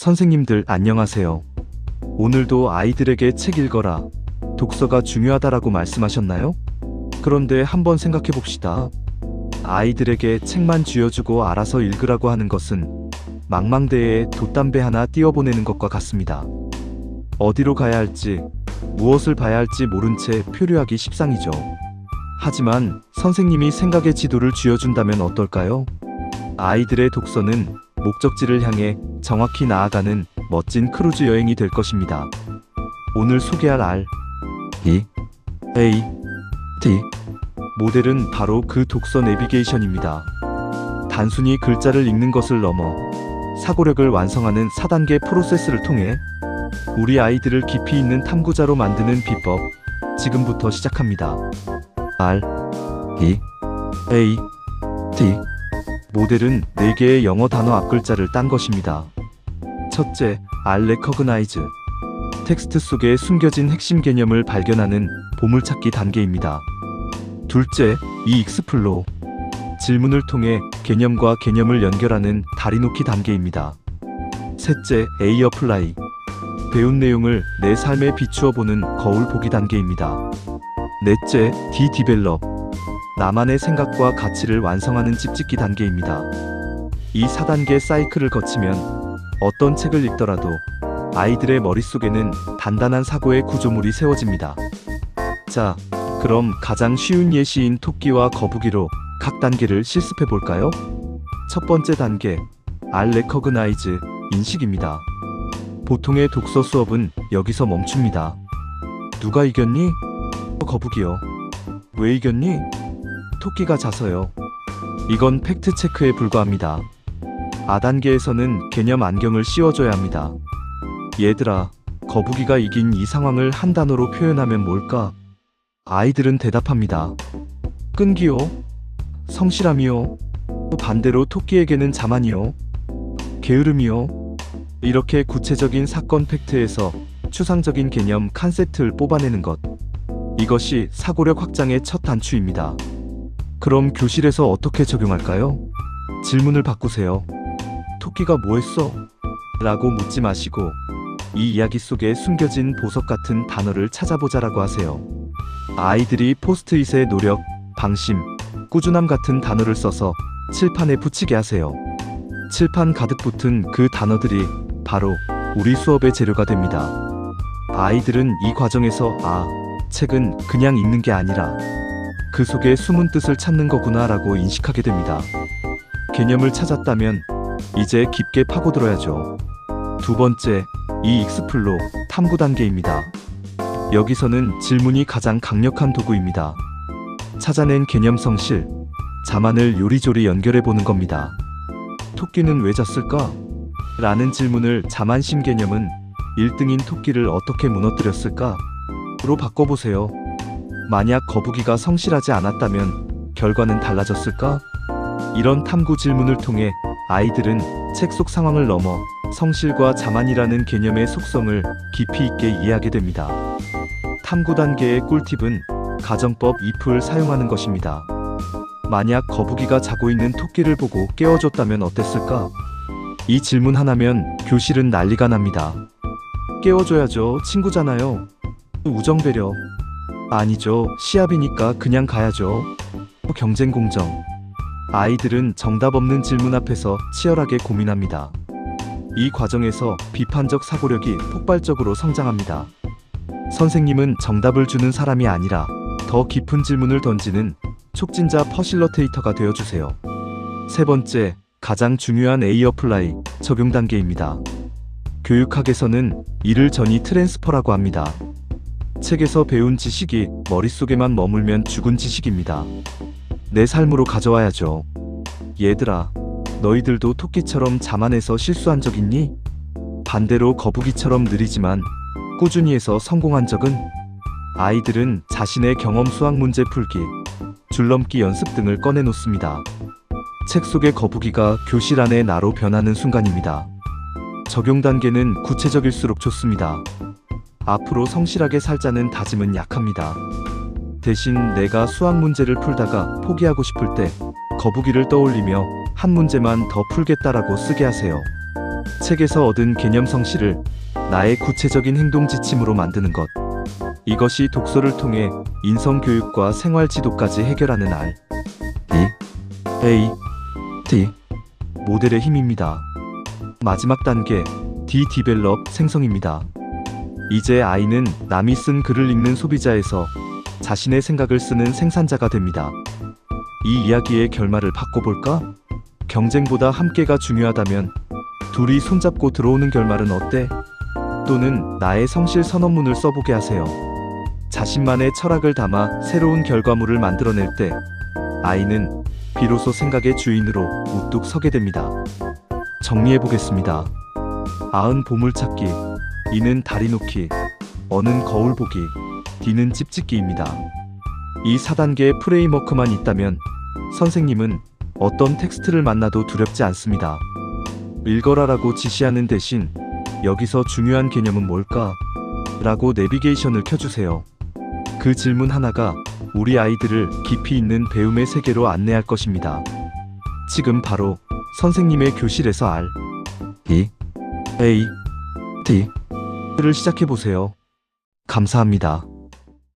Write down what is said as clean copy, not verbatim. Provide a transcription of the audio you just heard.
선생님들 안녕하세요. 오늘도 아이들에게 책 읽어라. 독서가 중요하다라고 말씀하셨나요? 그런데 한번 생각해 봅시다. 아이들에게 책만 쥐어주고 알아서 읽으라고 하는 것은 망망대해에 돛담배 하나 띄워보내는 것과 같습니다. 어디로 가야 할지, 무엇을 봐야 할지 모른 채 표류하기 십상이죠. 하지만 선생님이 생각의 지도를 쥐어준다면 어떨까요? 아이들의 독서는 목적지를 향해 정확히 나아가는 멋진 크루즈 여행이 될 것입니다. 오늘 소개할 R, E, A, D 모델은 바로 그 독서 내비게이션입니다. 단순히 글자를 읽는 것을 넘어 사고력을 완성하는 4단계 프로세스를 통해 우리 아이들을 깊이 있는 탐구자로 만드는 비법, 지금부터 시작합니다. R, E, A, D 모델은 4개의 영어 단어 앞글자를 딴 것입니다. 첫째, R Recognize. 텍스트 속에 숨겨진 핵심 개념을 발견하는 보물찾기 단계입니다. 둘째, E Explore. 질문을 통해 개념과 개념을 연결하는 다리놓기 단계입니다. 셋째, A Apply. 배운 내용을 내 삶에 비추어 보는 거울 보기 단계입니다. 넷째, D Develop. 나만의 생각과 가치를 완성하는 찝찍기 단계입니다. 이 4단계 사이클을 거치면 어떤 책을 읽더라도 아이들의 머릿속에는 단단한 사고의 구조물이 세워집니다. 자, 그럼 가장 쉬운 예시인 토끼와 거북이로 각 단계를 실습해 볼까요? 첫 번째 단계, R Recognize, 인식입니다. 보통의 독서 수업은 여기서 멈춥니다. 누가 이겼니? 거북이요. 왜 이겼니? 토끼가 져서요. 이건 팩트 체크에 불과합니다. 아단계에서는 개념 안경을 씌워줘야 합니다. 얘들아, 거북이가 이긴 이 상황을 한 단어로 표현하면 뭘까? 아이들은 대답합니다. 끈기요? 성실함이요? 반대로 토끼에게는 자만이요? 게으름이요? 이렇게 구체적인 사건 팩트에서 추상적인 개념 컨셉트를 뽑아내는 것. 이것이 사고력 확장의 첫 단추입니다. 그럼 교실에서 어떻게 적용할까요? 질문을 바꾸세요. 토끼가 뭐 했어? 라고 묻지 마시고 이 이야기 속에 숨겨진 보석 같은 단어를 찾아보자라고 하세요. 아이들이 포스트잇에 노력, 방심, 꾸준함 같은 단어를 써서 칠판에 붙이게 하세요. 칠판 가득 붙은 그 단어들이 바로 우리 수업의 재료가 됩니다. 아이들은 이 과정에서 책은 그냥 읽는 게 아니라 그 속에 숨은 뜻을 찾는 거구나 라고 인식하게 됩니다. 개념을 찾았다면 이제 깊게 파고들어야죠. 두 번째, 이 익스플로 탐구 단계입니다. 여기서는 질문이 가장 강력한 도구입니다. 찾아낸 개념 성실, 자만을 요리조리 연결해 보는 겁니다. 토끼는 왜 졌을까? 라는 질문을 자만심 개념은 1등인 토끼를 어떻게 무너뜨렸을까? 로 바꿔보세요. 만약 거북이가 성실하지 않았다면 결과는 달라졌을까? 이런 탐구 질문을 통해 아이들은 책 속 상황을 넘어 성실과 자만이라는 개념의 속성을 깊이 있게 이해하게 됩니다. 탐구 단계의 꿀팁은 가정법 if를 사용하는 것입니다. 만약 거북이가 자고 있는 토끼를 보고 깨워줬다면 어땠을까? 이 질문 하나면 교실은 난리가 납니다. 깨워줘야죠. 친구잖아요. 우정배려. 아니죠. 시합이니까 그냥 가야죠. 경쟁 공정. 아이들은 정답 없는 질문 앞에서 치열하게 고민합니다. 이 과정에서 비판적 사고력이 폭발적으로 성장합니다. 선생님은 정답을 주는 사람이 아니라 더 깊은 질문을 던지는 촉진자 퍼실러테이터가 되어주세요. 세 번째, 가장 중요한 A 어플라이, 적용 단계입니다. 교육학에서는 이를 전이 트랜스퍼라고 합니다. 책에서 배운 지식이 머릿속에만 머물면 죽은 지식입니다. 내 삶으로 가져와야죠. 얘들아, 너희들도 토끼처럼 자만해서 실수한 적 있니? 반대로 거북이처럼 느리지만 꾸준히 해서 성공한 적은? 아이들은 자신의 경험 수학 문제 풀기, 줄넘기 연습 등을 꺼내놓습니다. 책 속의 거북이가 교실 안에 나로 변하는 순간입니다. 적용 단계는 구체적일수록 좋습니다. 앞으로 성실하게 살자는 다짐은 약합니다. 대신 내가 수학 문제를 풀다가 포기하고 싶을 때 거북이를 떠올리며 한 문제만 더 풀겠다라고 쓰게 하세요. 책에서 얻은 개념 성씨를 나의 구체적인 행동 지침으로 만드는 것. 이것이 독서를 통해 인성교육과 생활지도까지 해결하는 R, E, A, D 모델의 힘입니다. 마지막 단계 D 디벨롭 생성입니다. 이제 I는 남이 쓴 글을 읽는 소비자에서 자신의 생각을 쓰는 생산자가 됩니다. 이 이야기의 결말을 바꿔볼까? 경쟁보다 함께가 중요하다면 둘이 손잡고 들어오는 결말은 어때? 또는 나의 성실 선언문을 써보게 하세요. 자신만의 철학을 담아 새로운 결과물을 만들어낼 때 아이는 비로소 생각의 주인으로 우뚝 서게 됩니다. 정리해보겠습니다. 아은 보물찾기, 이는 다리 놓기, 어는 거울 보기, D는 찝찝기입니다. 이 4단계의 프레임워크만 있다면 선생님은 어떤 텍스트를 만나도 두렵지 않습니다. 읽어라라고 지시하는 대신 여기서 중요한 개념은 뭘까? 라고 내비게이션을 켜주세요. 그 질문 하나가 우리 아이들을 깊이 있는 배움의 세계로 안내할 것입니다. 지금 바로 선생님의 교실에서 R, E, A, D를 시작해보세요. 감사합니다.